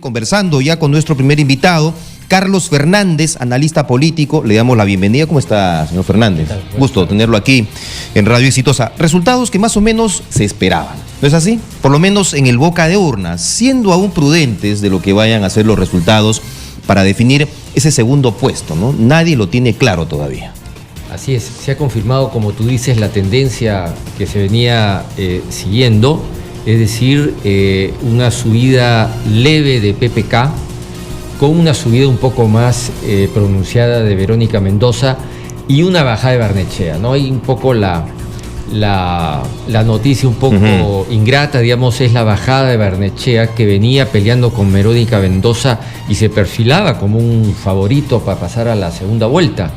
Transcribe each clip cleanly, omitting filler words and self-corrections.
Conversando ya con nuestro primer invitado, Carlos Fernández, analista político. Le damos la bienvenida. ¿Cómo está, señor Fernández? Gusto tenerlo aquí en Radio Exitosa. Resultados que más o menos se esperaban, ¿no es así? Por lo menos en el boca de urna, siendo aún prudentes de lo que vayan a ser los resultados para definir ese segundo puesto, ¿no? Nadie lo tiene claro todavía. Así es, se ha confirmado, como tú dices, la tendencia que se venía siguiendo. Es decir, una subida leve de PPK, con una subida un poco más pronunciada de Verónica Mendoza y una bajada de Barnechea, ¿no? Hay un poco la noticia un poco ingrata, digamos, es la bajada de Barnechea, que venía peleando con Verónica Mendoza y se perfilaba como un favorito para pasar a la segunda vuelta.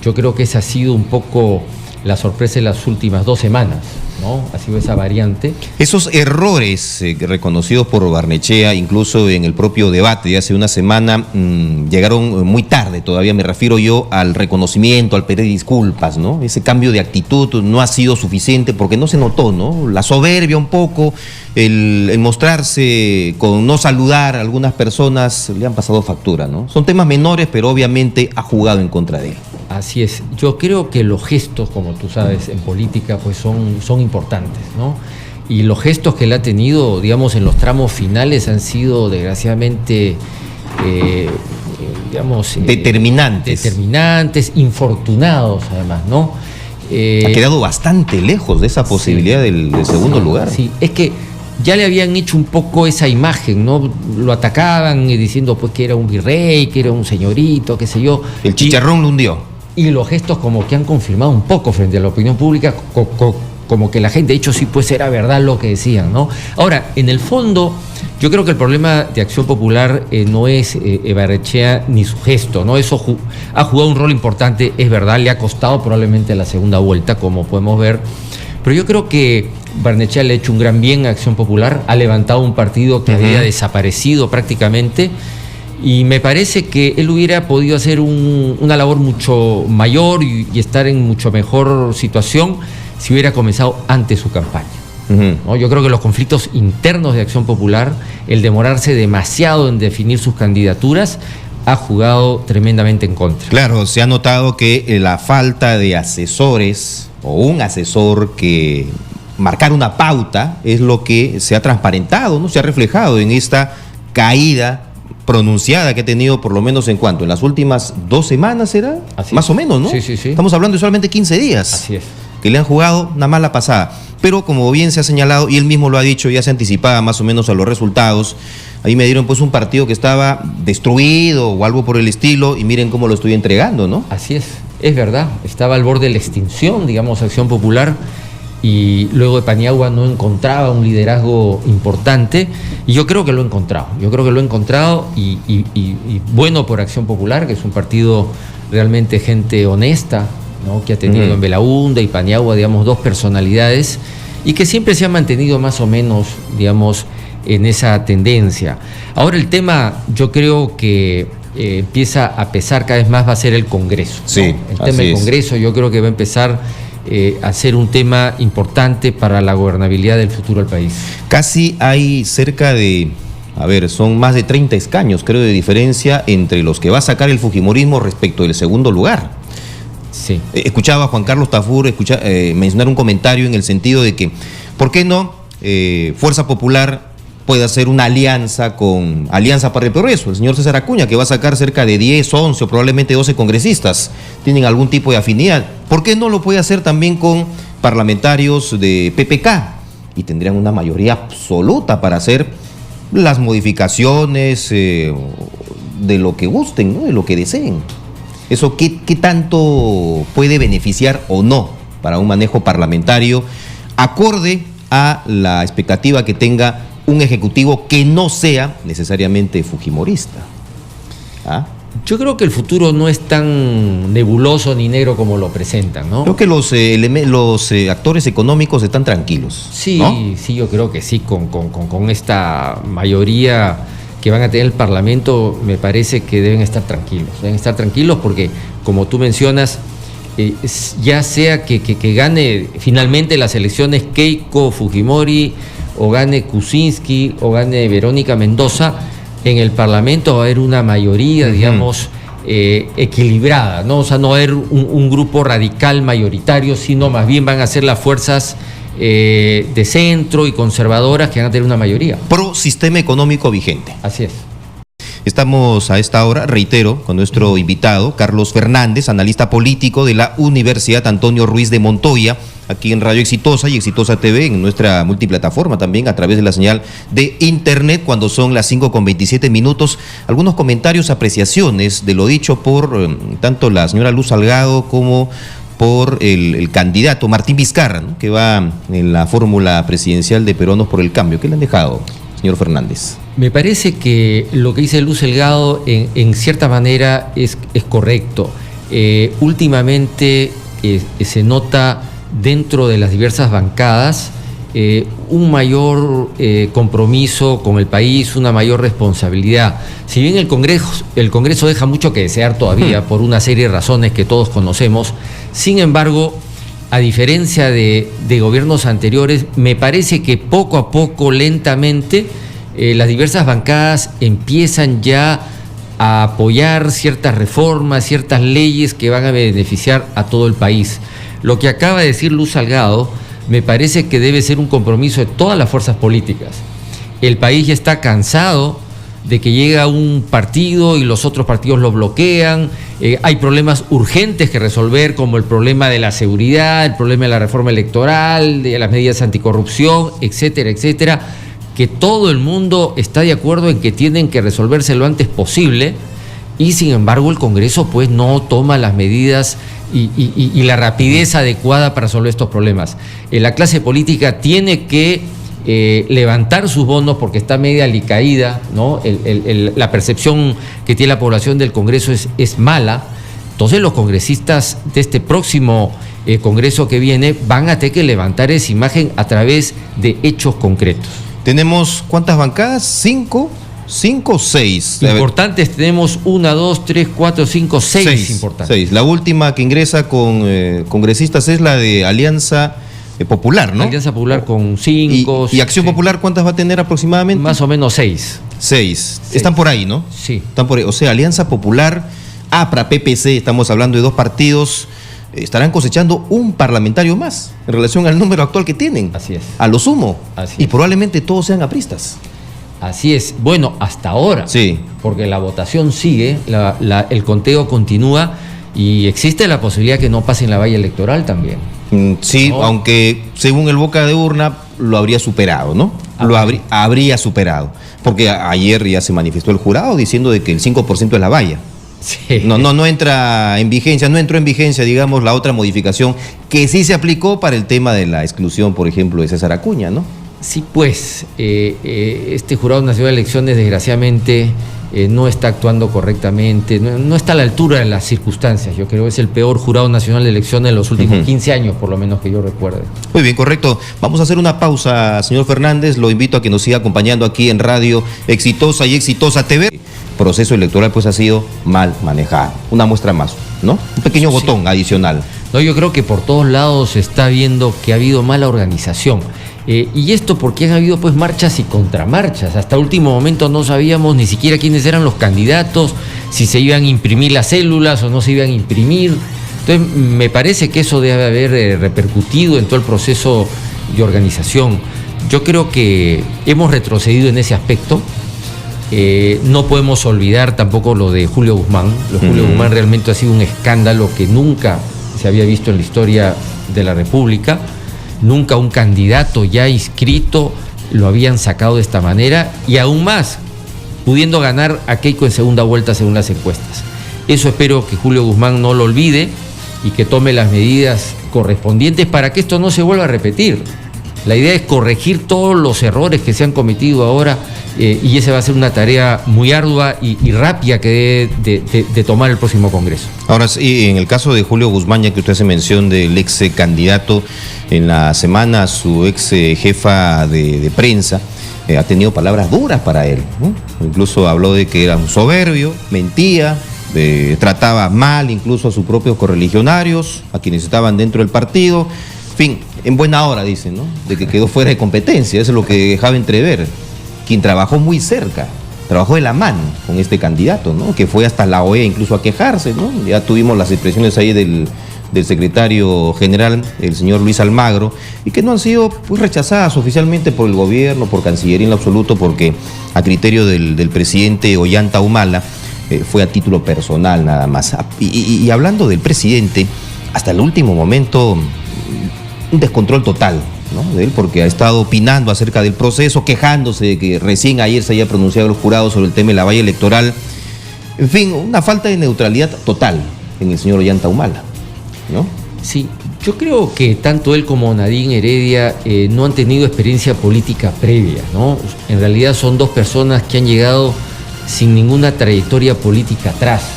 Yo creo que esa ha sido un poco la sorpresa en las últimas 2 semanas, ¿no? Ha sido esa variante. Esos errores reconocidos por Barnechea, incluso en el propio debate de hace una semana, llegaron muy tarde. Todavía me refiero yo al reconocimiento, al pedir disculpas, ¿no? Ese cambio de actitud no ha sido suficiente porque no se notó, ¿no? La soberbia un poco, el mostrarse con no saludar a algunas personas le han pasado factura, ¿no? Son temas menores, pero obviamente ha jugado en contra de él. Así es. Yo creo que los gestos, como tú sabes, en política, pues son importantes, ¿no? Y los gestos que él ha tenido, digamos, en los tramos finales han sido desgraciadamente, determinantes, infortunados además, ¿no? Ha quedado bastante lejos de esa posibilidad del segundo lugar. Sí, es que ya le habían hecho un poco esa imagen, ¿no? Lo atacaban diciendo pues que era un virrey, que era un señorito, qué sé yo. El chicharrón lo hundió. Y los gestos como que han confirmado un poco frente a la opinión pública, como que la gente ha dicho sí, pues era verdad lo que decían, ¿no? Ahora, en el fondo, yo creo que el problema de Acción Popular no es Barnechea ni su gesto, ¿no? Eso ha jugado un rol importante, es verdad, le ha costado probablemente la segunda vuelta, como podemos ver, pero yo creo que Barnechea le ha hecho un gran bien a Acción Popular, ha levantado un partido que había desaparecido prácticamente. Y me parece que él hubiera podido hacer una labor mucho mayor y estar en mucho mejor situación si hubiera comenzado antes su campaña. ¿No? Yo creo que los conflictos internos de Acción Popular, el demorarse demasiado en definir sus candidaturas, ha jugado tremendamente en contra. Claro, se ha notado que la falta de asesores o un asesor que marcar una pauta es lo que se ha transparentado, ¿no? Se ha reflejado en esta caída pronunciada que ha tenido, por lo menos en cuanto, en las últimas 2 semanas, ¿será? Más o menos, ¿no? Sí. Estamos hablando de solamente 15 días. Así es. Que le han jugado una mala pasada. Pero como bien se ha señalado, y él mismo lo ha dicho, ya se anticipaba más o menos a los resultados. Ahí me dieron pues un partido que estaba destruido o algo por el estilo, y miren cómo lo estoy entregando, ¿no? Así es verdad. Estaba al borde de la extinción, digamos, Acción Popular. Y luego de Paniagua no encontraba un liderazgo importante, y yo creo que lo he encontrado. Y bueno por Acción Popular, que es un partido realmente gente honesta, ¿no? Que ha tenido en Belaúnde y Paniagua, digamos, 2 personalidades, y que siempre se ha mantenido más o menos, digamos, en esa tendencia. Ahora el tema, yo creo que empieza a pesar cada vez más, va a ser el Congreso, ¿no? Sí, el tema del Congreso yo creo que va a empezar a ser un tema importante para la gobernabilidad del futuro del país. Casi hay cerca de, son más de 30 escaños, creo, de diferencia entre los que va a sacar el fujimorismo respecto del segundo lugar. Sí. Escuchaba a Juan Carlos Tafur mencionar un comentario en el sentido de que, ¿por qué no Fuerza Popular puede hacer una alianza con Alianza para el Progreso? El señor César Acuña, que va a sacar cerca de 10, 11 o probablemente 12 congresistas, tienen algún tipo de afinidad. ¿Por qué no lo puede hacer también con parlamentarios de PPK? Y tendrían una mayoría absoluta para hacer las modificaciones de lo que gusten, ¿no? De lo que deseen. ¿Eso qué tanto puede beneficiar o no para un manejo parlamentario acorde a la expectativa que tenga un ejecutivo que no sea necesariamente fujimorista? Yo creo que el futuro no es tan nebuloso ni negro como lo presentan, ¿no? Creo que los actores económicos están tranquilos, sí, ¿no? Sí, yo creo que sí, con esta mayoría que van a tener el Parlamento, me parece que deben estar tranquilos porque, como tú mencionas, ya sea que gane finalmente las elecciones Keiko Fujimori, o gane Kuczynski, o gane Verónica Mendoza, en el Parlamento va a haber una mayoría, digamos, equilibrada, ¿no? O sea, no va a haber un grupo radical mayoritario, sino más bien van a ser las fuerzas de centro y conservadoras que van a tener una mayoría. Pro sistema económico vigente. Así es. Estamos a esta hora, reitero, con nuestro invitado, Carlos Fernández, analista político de la Universidad Antonio Ruiz de Montoya, aquí en Radio Exitosa y Exitosa TV, en nuestra multiplataforma también, a través de la señal de internet, cuando son las 5:27. Algunos comentarios, apreciaciones de lo dicho por tanto la señora Luz Salgado como por el candidato Martín Vizcarra, ¿no?, que va en la fórmula presidencial de Peruanos por el Cambio. ¿Qué le han dejado, señor Fernández? Me parece que lo que dice Luz Salgado en cierta manera es correcto. Últimamente se nota dentro de las diversas bancadas un mayor compromiso con el país, una mayor responsabilidad. Si bien el Congreso deja mucho que desear todavía por una serie de razones que todos conocemos, sin embargo, a diferencia de gobiernos anteriores, me parece que poco a poco, lentamente, las diversas bancadas empiezan ya a apoyar ciertas reformas, ciertas leyes que van a beneficiar a todo el país. Lo que acaba de decir Luz Salgado me parece que debe ser un compromiso de todas las fuerzas políticas. El país ya está cansado de que llega un partido y los otros partidos lo bloquean. Hay problemas urgentes que resolver, como el problema de la seguridad, el problema de la reforma electoral, de las medidas anticorrupción, etcétera, etcétera, que todo el mundo está de acuerdo en que tienen que resolverse lo antes posible, y sin embargo el Congreso pues no toma las medidas y la rapidez adecuada para resolver estos problemas. La clase política tiene que levantar sus bonos porque está media alicaída, ¿no? La percepción que tiene la población del Congreso es mala. Entonces los congresistas de este próximo Congreso que viene van a tener que levantar esa imagen a través de hechos concretos. ¿Tenemos cuántas bancadas? ¿Cinco o seis? Importantes tenemos 1, 2, 3, 4, 5, 6 importantes. 6. La última que ingresa con congresistas es la de Alianza Popular, ¿no? Alianza Popular con 5. ¿Y Acción Popular cuántas va a tener aproximadamente? Más o menos 6. 6. Están por ahí, ¿no? Sí. Están por ahí. O sea, Alianza Popular, APRA, PPC, estamos hablando de dos partidos, estarán cosechando un parlamentario más en relación al número actual que tienen. Así es. A lo sumo. Así y es. probablemente todos sean apristas. Así es. Bueno, hasta ahora. Sí. Porque la votación sigue, el conteo continúa y existe la posibilidad que no pase en la valla electoral también. Sí, ¿no? Aunque según el boca de urna lo habría superado, ¿no? Lo habría superado. Porque ayer ya se manifestó el jurado diciendo de que el 5% es la valla. Sí. No entra en vigencia, no entró en vigencia, digamos, la otra modificación que sí se aplicó para el tema de la exclusión, por ejemplo, de César Acuña, ¿no? Sí, pues, este Jurado Nacional de Elecciones, desgraciadamente, no está actuando correctamente, no está a la altura de las circunstancias. Yo creo que es el peor Jurado Nacional de Elecciones de los últimos 15 años, por lo menos que yo recuerde. Muy bien, correcto. Vamos a hacer una pausa, señor Fernández. Lo invito a que nos siga acompañando aquí en Radio Exitosa y Exitosa TV. El proceso electoral pues ha sido mal manejado. Una muestra más, ¿no? Un pequeño botón adicional. No, yo creo que por todos lados se está viendo que ha habido mala organización. Y esto porque han habido pues marchas y contramarchas. Hasta último momento no sabíamos ni siquiera quiénes eran los candidatos, si se iban a imprimir las células o no se iban a imprimir. Entonces me parece que eso debe haber repercutido en todo el proceso de organización. Yo creo que hemos retrocedido en ese aspecto. No podemos olvidar tampoco lo de Julio Guzmán. Lo de Julio Guzmán realmente ha sido un escándalo que nunca se había visto en la historia de la República. Nunca un candidato ya inscrito lo habían sacado de esta manera, y aún más, pudiendo ganar a Keiko en segunda vuelta según las encuestas. Eso espero que Julio Guzmán no lo olvide y que tome las medidas correspondientes para que esto no se vuelva a repetir. La idea es corregir todos los errores que se han cometido ahora, y esa va a ser una tarea muy ardua y rápida que debe de tomar el próximo Congreso. Ahora sí, en el caso de Julio Guzmán, ya que usted hace mención del ex candidato, en la semana su ex jefa de prensa ha tenido palabras duras para él, ¿no? Incluso habló de que era un soberbio, mentía, trataba mal incluso a sus propios correligionarios, a quienes estaban dentro del partido. En fin, en buena hora, dicen, ¿no? De que quedó fuera de competencia, eso es lo que dejaba entrever. Quien trabajó muy cerca trabajó de la mano con este candidato, ¿no? Que fue hasta la OEA incluso a quejarse, ¿no? Ya tuvimos las expresiones ahí del secretario general, el señor Luis Almagro, y que no han sido pues rechazadas oficialmente por el gobierno, por Cancillería en lo absoluto, porque a criterio del presidente Ollanta Humala fue a título personal nada más. Y hablando del presidente, hasta el último momento, un descontrol total, ¿no? De él, porque ha estado opinando acerca del proceso, quejándose de que recién ayer se haya pronunciado el jurado sobre el tema de la valla electoral. En fin, una falta de neutralidad total en el señor Ollanta Humala, ¿no? Sí, yo creo que tanto él como Nadine Heredia no han tenido experiencia política previa, ¿no? En realidad son dos personas que han llegado sin ninguna trayectoria política atrás.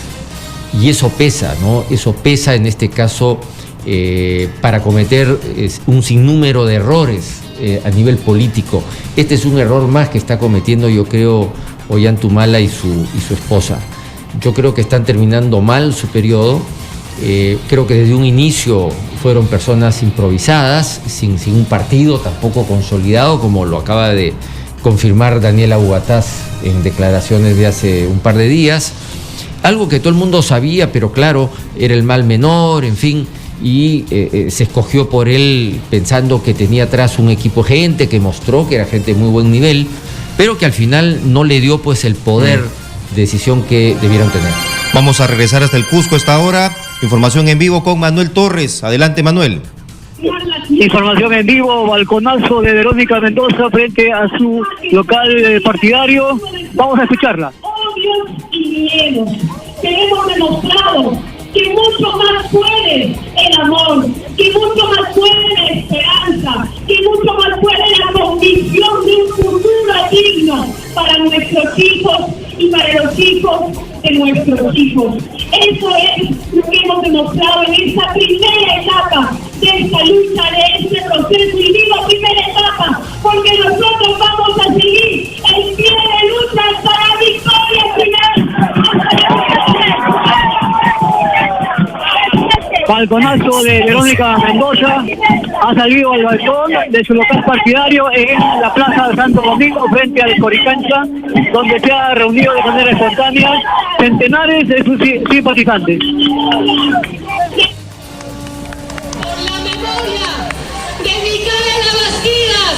Y eso pesa, ¿no? Eso pesa en este caso para cometer un sinnúmero de errores a nivel político. Este es un error más que está cometiendo, yo creo, Ollanta Humala y su esposa. Yo creo que están terminando mal su periodo. Creo que desde un inicio fueron personas improvisadas, sin un partido tampoco consolidado, como lo acaba de confirmar Daniela Bugatás en declaraciones de hace un par de días. Algo que todo el mundo sabía, pero claro, era el mal menor, en fin, y se escogió por él pensando que tenía atrás un equipo de gente que mostró que era gente de muy buen nivel, pero que al final no le dio pues el poder de decisión que debieron tener. Vamos a regresar hasta el Cusco a esta hora. Información en vivo con Manuel Torres. Adelante, Manuel. Información en vivo, balconazo de Verónica Mendoza frente a su local partidario. Vamos a escucharla. Odios y miedos, que hemos demostrado que mucho más puede el amor, que mucho más puede la esperanza, que mucho más puede la convicción de un futuro digno para nuestros hijos y para los hijos de nuestros hijos. Eso es lo que hemos demostrado en esta primera etapa de esta lucha, de este proceso, y digo primera etapa porque nosotros vamos a seguir en pie de lucha hasta la victoria final. Balconazo de Verónica Mendoza ha salido al balcón de su local partidario en la Plaza de Santo Domingo frente al Coricancha, donde se ha reunido de manera espontánea centenares de sus simpatizantes. Por la memoria de Micaela Bastidas,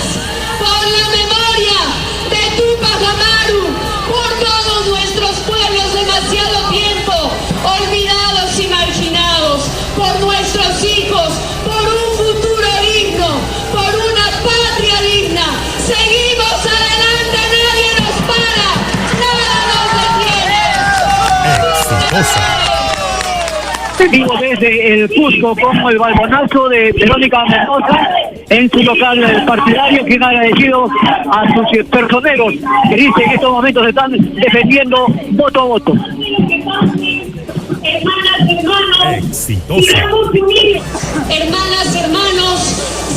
por la memoria de Tupac Amaru, por todos nuestros pueblos demasiado tiempo olvidados y marginados, por nuestros hijos, por un futuro digno, por una patria digna. Seguimos adelante, nadie nos para, nada nos detiene. Vivo desde el Cusco con el balconazo de Verónica Mendoza en su local partidario, quien ha agradecido a sus personeros que dice que en estos momentos están defendiendo voto a voto. Hermanas, hermanos, sigamos unidos. Hermanas, hermanos,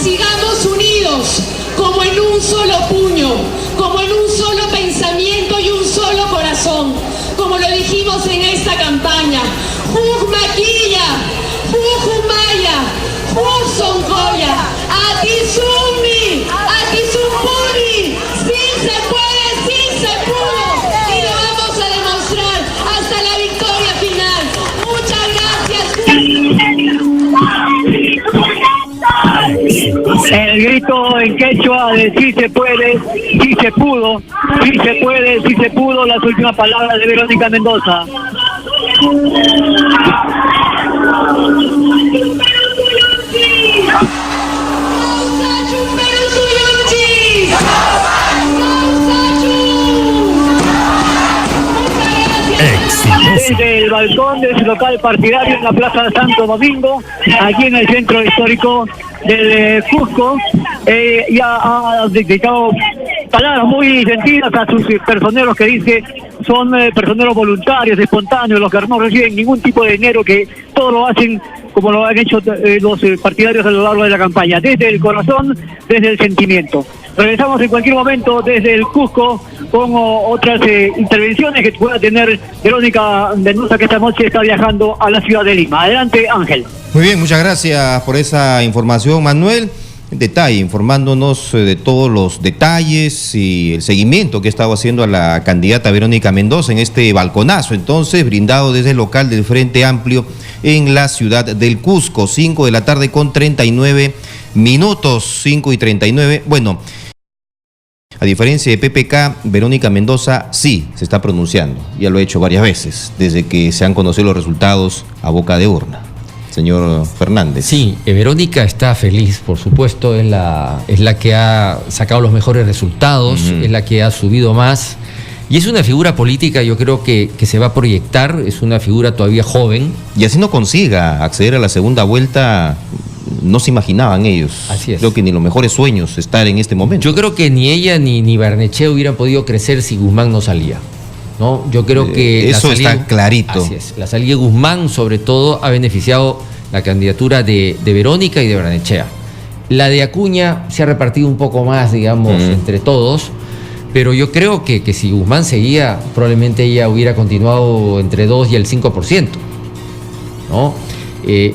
sigamos unidos como en un solo puño, como en un solo pensamiento y un solo corazón, como lo dijimos en esta campaña. Maquilla, Humaya, Soncoya, Atizumi, Atizumpuri, sí se puede, sí se pudo, y lo vamos a demostrar hasta la victoria final. Muchas gracias. El grito en quechua de sí se puede, sí se pudo, sí se puede, sí se pudo, las últimas palabras de Verónica Mendoza. Desde el balcón de su local partidario en la Plaza de Santo Domingo, aquí en el centro histórico del Cusco, ya ha dedicado palabras muy sentidas a sus personeros que dice son personeros voluntarios, espontáneos, los que no reciben ningún tipo de dinero, que todo lo hacen como lo han hecho los partidarios a lo largo de la campaña, desde el corazón, desde el sentimiento. Regresamos en cualquier momento desde el Cusco con otras intervenciones que pueda tener Verónica Mendoza, que esta noche está viajando a la ciudad de Lima. Adelante, Ángel. Muy bien, muchas gracias por esa información, Manuel. en detalle, informándonos de todos los detalles y el seguimiento que estaba haciendo a la candidata Verónica Mendoza en este balconazo, entonces, brindado desde el local del Frente Amplio en la ciudad del Cusco, 5 de la tarde con 39 minutos, 5:39. Bueno, a diferencia de PPK, Verónica Mendoza sí se está pronunciando, ya lo ha hecho varias veces, desde que se han conocido los resultados a boca de urna. Señor Fernández. Sí, Verónica está feliz, por supuesto, es la que ha sacado los mejores resultados, es la que ha subido más, y es una figura política, yo creo que se va a proyectar, es una figura todavía joven. Y así no consiga acceder a la segunda vuelta, no se imaginaban ellos. Así es. Creo que ni los mejores sueños estar en este momento. Yo creo que ni ella ni Barnechea hubieran podido crecer si Guzmán no salía, ¿no? Yo creo que eso está clarito. Así es. La salida de Guzmán, sobre todo, ha beneficiado la candidatura de Verónica y de Barnechea. La de Acuña se ha repartido un poco más, digamos, entre todos, pero yo creo que si Guzmán seguía, probablemente ella hubiera continuado entre 2 y el 5%, ¿no?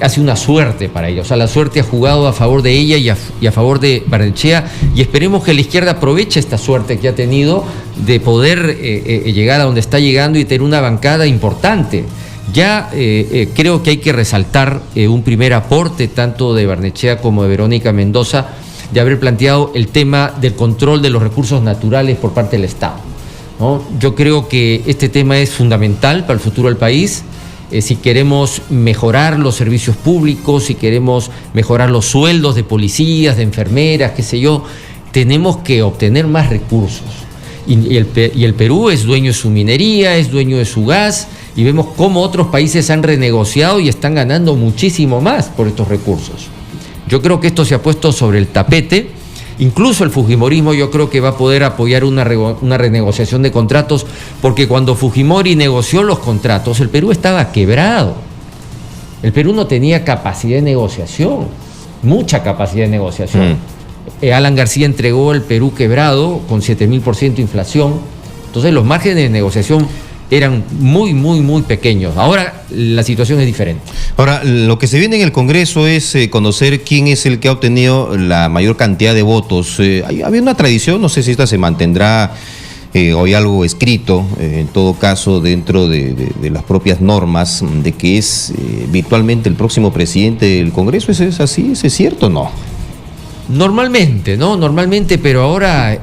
Ha sido una suerte para ella, o sea, la suerte ha jugado a favor de ella y a favor de Barnechea, y esperemos que la izquierda aproveche esta suerte que ha tenido de poder llegar a donde está llegando y tener una bancada importante. Ya creo que hay que resaltar un primer aporte tanto de Barnechea como de Verónica Mendoza, de haber planteado el tema del control de los recursos naturales por parte del Estado, ¿no? Yo creo que este tema es fundamental para el futuro del país. Si queremos mejorar los servicios públicos, si queremos mejorar los sueldos de policías, de enfermeras, qué sé yo, tenemos que obtener más recursos. Y el Perú es dueño de su minería, es dueño de su gas, y vemos cómo otros países han renegociado y están ganando muchísimo más por estos recursos. Yo creo que esto se ha puesto sobre el tapete. Incluso el fujimorismo yo creo que va a poder apoyar una renegociación de contratos, porque cuando Fujimori negoció los contratos, el Perú estaba quebrado. El Perú no tenía capacidad de negociación, mucha capacidad de negociación. Alan García entregó el Perú quebrado con 7.000% de inflación. Entonces los márgenes de negociación eran muy, muy, muy pequeños. Ahora la situación es diferente. Ahora, lo que se viene en el Congreso es conocer quién es el que ha obtenido la mayor cantidad de votos. Había una tradición, no sé si esta se mantendrá o hay algo escrito, en todo caso, dentro de las propias normas, de que es virtualmente el próximo presidente del Congreso. ¿Es así? ¿Es cierto o no? Normalmente, ¿no? Normalmente, pero ahora,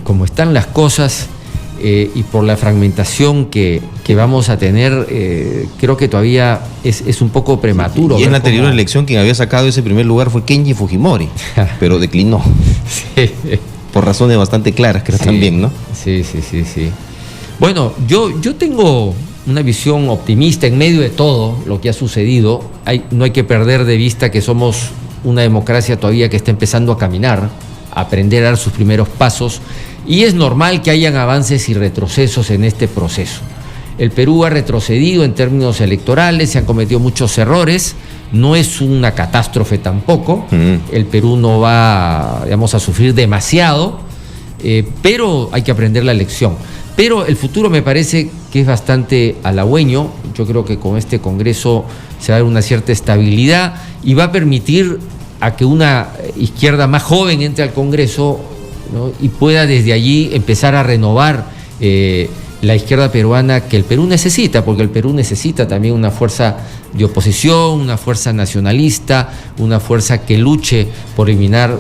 como están las cosas, y por la fragmentación que vamos a tener, creo que todavía es un poco prematuro. Y en la anterior elección quien había sacado ese primer lugar fue Kenji Fujimori, pero declinó. Sí. Por razones bastante claras, creo, también, ¿no? Sí. Bueno, yo tengo una visión optimista en medio de todo lo que ha sucedido. No hay que perder de vista que somos una democracia todavía que está empezando a caminar, a aprender a dar sus primeros pasos, y es normal que hayan avances y retrocesos en este proceso. El Perú ha retrocedido en términos electorales, se han cometido muchos errores, no es una catástrofe tampoco, el Perú no va, digamos, a sufrir demasiado, pero hay que aprender la lección. Pero el futuro me parece que es bastante halagüeño. Yo creo que con este Congreso se va a dar una cierta estabilidad y va a permitir a que una izquierda más joven entre al Congreso, ¿no? Y pueda desde allí empezar a renovar la izquierda peruana que el Perú necesita, porque el Perú necesita también una fuerza de oposición, una fuerza nacionalista, una fuerza que luche por eliminar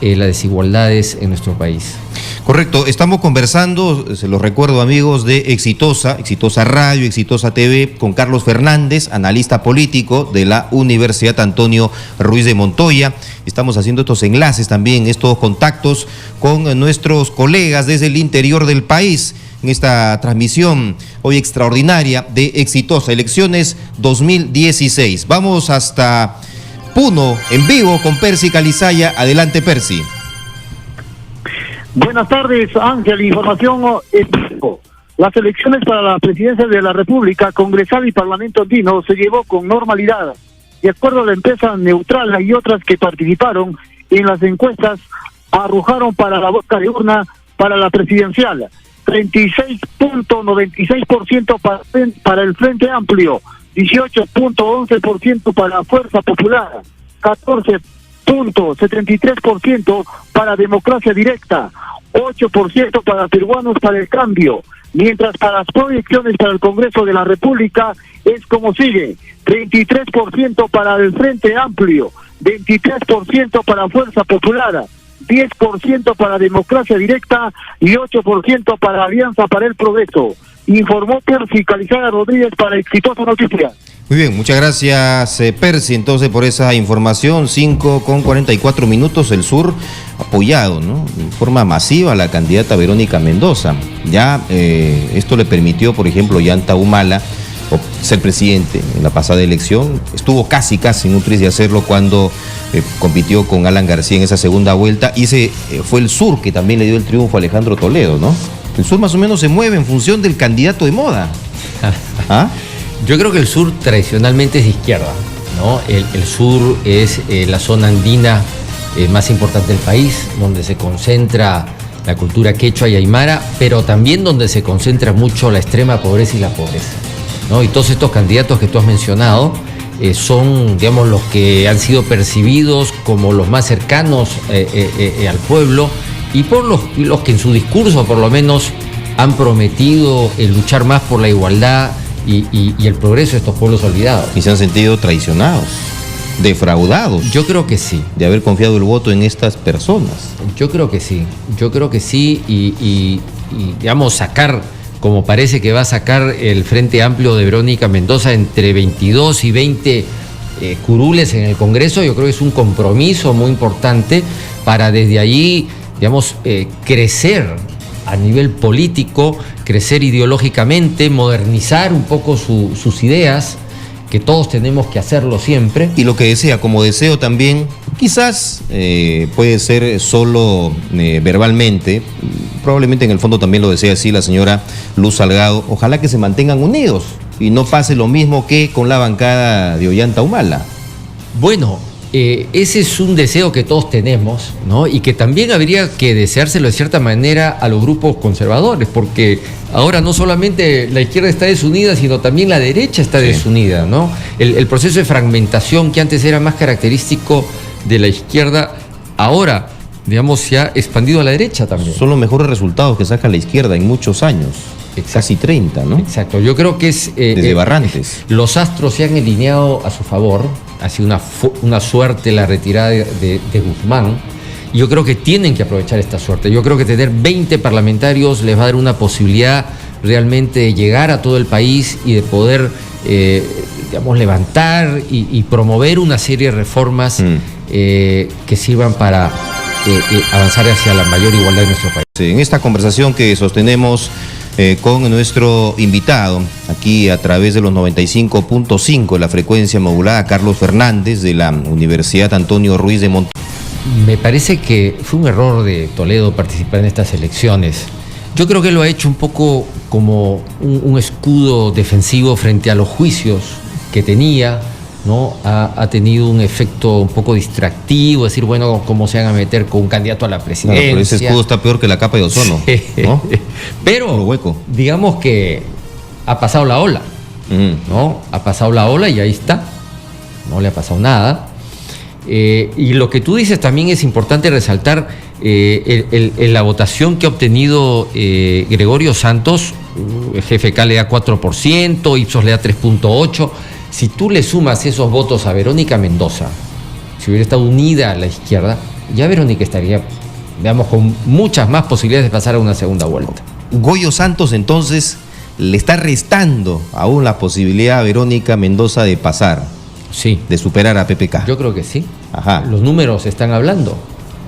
las desigualdades en nuestro país. Correcto, estamos conversando, se los recuerdo, amigos, de Exitosa Radio, Exitosa TV, con Carlos Fernández, analista político de la Universidad Antonio Ruiz de Montoya. Estamos haciendo estos enlaces también, estos contactos con nuestros colegas desde el interior del país en esta transmisión hoy extraordinaria de Exitosa, elecciones 2016. Vamos hasta Puno, en vivo con Percy Calizaya. Adelante, Percy. Buenas tardes, Ángel. Información. Las elecciones para la presidencia de la República, Congresal y Parlamento andino se llevó con normalidad. De acuerdo a la empresa Neutral y otras que participaron en las encuestas, arrojaron para la boca de urna para la presidencial 36.96% para el Frente Amplio, 18.11% para la Fuerza Popular, 14 73% para Democracia Directa, 8% para Peruanos para el Cambio, mientras para las proyecciones para el Congreso de la República es como sigue: 33% para el Frente Amplio, 23% para Fuerza Popular, 10% para Democracia Directa y 8% para Alianza para el Progreso. Informó Percy Calizada Rodríguez para Exitosa Noticia. Muy bien, muchas gracias Percy entonces por esa información. 5:44, el Sur apoyado, ¿no?, de forma masiva a la candidata Verónica Mendoza. Ya esto le permitió, por ejemplo, Ollanta Humala ser presidente en la pasada elección. Estuvo casi en un tris de hacerlo cuando compitió con Alan García en esa segunda vuelta, y ese fue el Sur que también le dio el triunfo a Alejandro Toledo, ¿no? El Sur más o menos se mueve en función del candidato de moda. ¿Ah? Yo creo que el Sur tradicionalmente es de izquierda, ¿no? El Sur es la zona andina más importante del país, donde se concentra la cultura quechua y aymara, pero también donde se concentra mucho la extrema pobreza y la pobreza, ¿no? Y todos estos candidatos que tú has mencionado son, digamos, los que han sido percibidos como los más cercanos al pueblo, y por los que en su discurso por lo menos han prometido luchar más por la igualdad y el progreso de estos pueblos olvidados. Y se han sentido traicionados, defraudados. Yo creo que sí. De haber confiado el voto en estas personas. Yo creo que sí, y digamos, sacar, como parece que va a sacar el Frente Amplio de Verónica Mendoza, entre 22 y 20 curules en el Congreso, yo creo que es un compromiso muy importante para desde allí, digamos, crecer a nivel político, crecer ideológicamente, modernizar un poco sus ideas, que todos tenemos que hacerlo siempre. Y lo que decía, como deseo también, quizás puede ser solo verbalmente, probablemente en el fondo también lo desea así la señora Luz Salgado, ojalá que se mantengan unidos y no pase lo mismo que con la bancada de Ollanta Humala. Bueno, ese es un deseo que todos tenemos, ¿no? Y que también habría que deseárselo de cierta manera a los grupos conservadores, porque ahora no solamente la izquierda está desunida, sino también la derecha está desunida, ¿no? El proceso de fragmentación que antes era más característico de la izquierda, ahora, digamos, se ha expandido a la derecha también. Son los mejores resultados que saca la izquierda en muchos años. Exacto. Casi 30, ¿no? Exacto, yo creo que es... desde Barrantes. Los astros se han alineado a su favor, ha sido una suerte la retirada de Guzmán, y yo creo que tienen que aprovechar esta suerte. Yo creo que tener 20 parlamentarios les va a dar una posibilidad realmente de llegar a todo el país y de poder, digamos, levantar y promover una serie de reformas que sirvan para avanzar hacia la mayor igualdad de nuestro país. En esta conversación que sostenemos con nuestro invitado, aquí a través de los 95.5, la frecuencia modulada, Carlos Fernández, de la Universidad Antonio Ruiz de Montoya. Me parece que fue un error de Toledo participar en estas elecciones. Yo creo que lo ha hecho un poco como un escudo defensivo frente a los juicios que tenía, ¿no? Ha tenido un efecto un poco distractivo, decir, bueno, ¿cómo se van a meter con un candidato a la presidencia? Claro, pero ese escudo está peor que la capa de ozono, ¿no? Pero, hueco. Digamos que ha pasado la ola, ¿no? Ha pasado la ola y ahí está, no le ha pasado nada. Y lo que tú dices también es importante resaltar, la votación que ha obtenido Gregorio Santos. GFK le da 4%, Ipsos le da 3.8%. Si tú le sumas esos votos a Verónica Mendoza, si hubiera estado unida a la izquierda, ya Verónica estaría, digamos, con muchas más posibilidades de pasar a una segunda vuelta. Goyo Santos entonces le está restando aún la posibilidad a Verónica Mendoza de pasar, sí, de superar a PPK. Yo creo que sí. Ajá. Los números están hablando.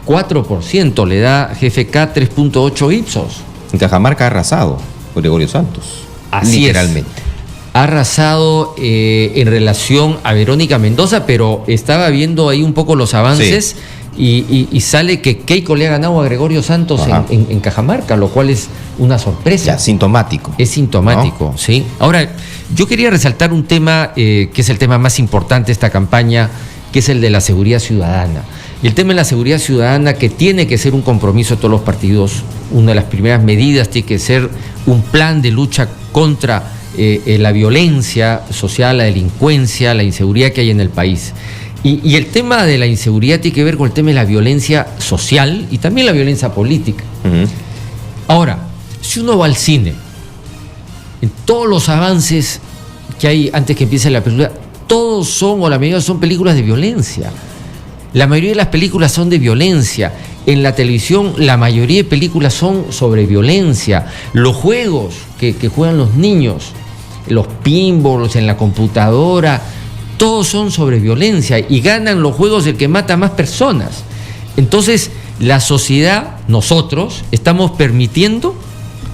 4% le da GFK, 3.8 Ipsos. En Cajamarca ha arrasado por Gregorio Santos. Así literalmente. Ha arrasado en relación a Verónica Mendoza, pero estaba viendo ahí un poco los avances, sí, y sale que Keiko le ha ganado a Gregorio Santos en Cajamarca, lo cual es una sorpresa. Ya, sintomático. Es sintomático, ¿no? Sí. Ahora, yo quería resaltar un tema que es el tema más importante de esta campaña, que es el de la seguridad ciudadana. Y el tema de la seguridad ciudadana, que tiene que ser un compromiso de todos los partidos, una de las primeras medidas tiene que ser un plan de lucha contra la violencia social, la delincuencia, la inseguridad que hay en el país. Y el tema de la inseguridad tiene que ver con el tema de la violencia social y también la violencia política. Ahora, si uno va al cine, en todos los avances que hay antes que empiece la película, todos son, o la mayoría son películas de violencia. La mayoría de las películas son de violencia. En la televisión, la mayoría de películas son sobre violencia. Los juegos que juegan los niños, los pinballs en la computadora, todos son sobre violencia y ganan los juegos el que mata más personas. Entonces, la sociedad, nosotros, estamos permitiendo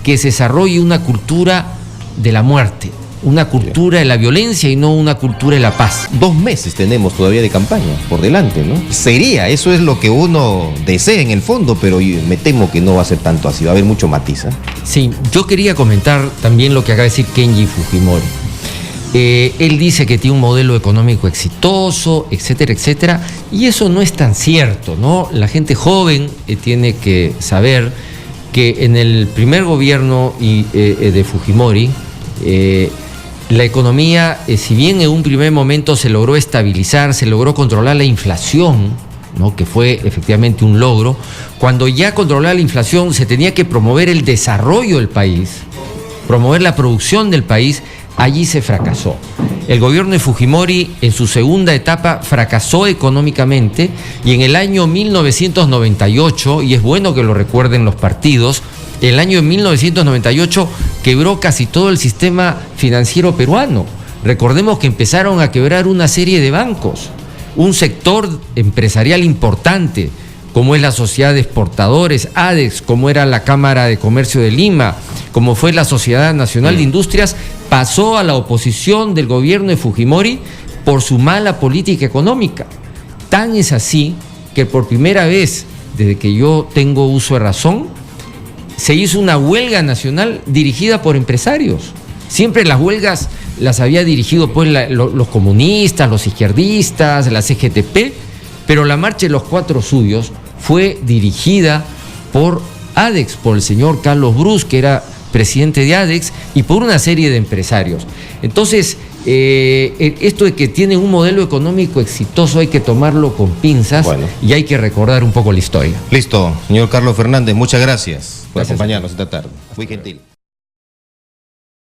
que se desarrolle una cultura de la muerte, una cultura de la violencia y no una cultura de la paz. 2 meses tenemos todavía de campaña por delante, ¿no? Eso es lo que uno desea en el fondo, pero me temo que no va a ser tanto así, va a haber mucho matiz, ¿eh? Sí, yo quería comentar también lo que acaba de decir Kenji Fujimori. Él dice que tiene un modelo económico exitoso, etcétera, etcétera, y eso no es tan cierto, ¿no? La gente joven tiene que saber que en el primer gobierno de Fujimori, la economía, si bien en un primer momento se logró estabilizar, se logró controlar la inflación, ¿no? Que fue efectivamente un logro, cuando ya controlaba la inflación se tenía que promover el desarrollo del país, promover la producción del país. Allí se fracasó. El gobierno de Fujimori en su segunda etapa fracasó económicamente y en el año 1998, y es bueno que lo recuerden los partidos, el año 1998 quebró casi todo el sistema financiero peruano. Recordemos que empezaron a quebrar una serie de bancos, un sector empresarial importante, como es la Sociedad de Exportadores, ADEX, como era la Cámara de Comercio de Lima, como fue la Sociedad Nacional de Industrias, pasó a la oposición del gobierno de Fujimori por su mala política económica. Tan es así que por primera vez, desde que yo tengo uso de razón, se hizo una huelga nacional dirigida por empresarios. Siempre las huelgas las había dirigido pues los comunistas, los izquierdistas, la CGTP, pero la marcha de los 4 suyos fue dirigida por ADEX, por el señor Carlos Brus, que era presidente de ADEX, y por una serie de empresarios. Entonces, esto de que tienen un modelo económico exitoso hay que tomarlo con pinzas, y hay que recordar un poco la historia. Listo, señor Carlos Fernández, muchas gracias por acompañarnos esta tarde. Muy gentil.